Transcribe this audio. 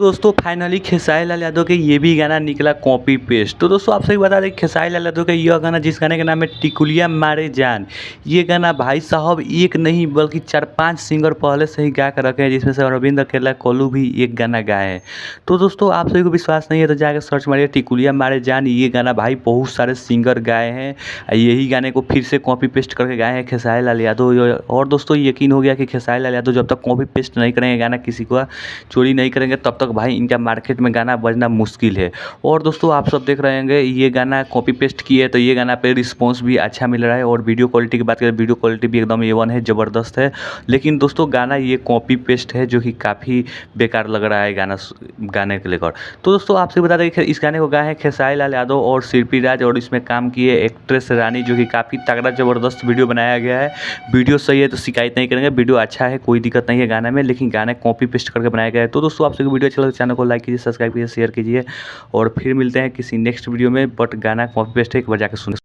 दोस्तों फाइनली खेसारी लाल यादव के ये भी गाना निकला कॉपी पेस्ट। तो दोस्तों आप सभी बता दें खेसारी लाल यादव का यह गाना जिस गाने का नाम है टिकुलिया मारे जान। ये गाना भाई साहब एक नहीं बल्कि 4-5 सिंगर पहले से ही गा कर रखे हैं, जिसमें से अरविंद अकेला कोलू भी एक गाना गाए हैं। तो दोस्तों आप सभी को विश्वास नहीं है तो जाकर सर्च मारिए टिकुलिया मारे जान। ये गाना भाई बहुत सारे सिंगर गाए हैं, यही गाने को फिर से कॉपी पेस्ट करके गाए हैं खेसारी लाल यादव। और दोस्तों यकीन हो गया कि खेसारी लाल यादव जब तक कॉपी पेस्ट नहीं करेंगे गाना, किसी को चोरी नहीं करेंगे, तब तक भाई इनका मार्केट में गाना बजना मुश्किल है। और दोस्तों आप सब देख रहे होंगे ये गाना कॉपी पेस्ट किए तो ये गाना पे रिस्पांस भी अच्छा मिल रहा है। और वीडियो क्वालिटी की बात करें, वीडियो क्वालिटी भी एकदम A1 है, ज़बरदस्त है। लेकिन दोस्तों गाना ये कॉपी पेस्ट है जो कि काफ़ी बेकार लग रहा है गाने को लेकर। तो दोस्तों आपसे बता दें कि इस गाने को गाए हैं खेसारी लाल यादव और शिल्पी राज, और इसमें काम किए एक्ट्रेस रानी, जो कि काफ़ी तगड़ा ज़बरदस्त वीडियो बनाया गया है। वीडियो सही है तो शिकायत नहीं करेंगे, वीडियो अच्छा है, कोई दिक्कत नहीं है गाने में, लेकिन गाने कॉपी पेस्ट करके बनाया गया है। तो दोस्तों आपसे वीडियो अच्छा लगे तो चैनल को लाइक कीजिए, सब्सक्राइब कीजिए, शेयर कीजिए, और फिर मिलते हैं किसी नेक्स्ट वीडियो में। बट गाना कॉपी पेस्ट है, एक बार जाकर सुन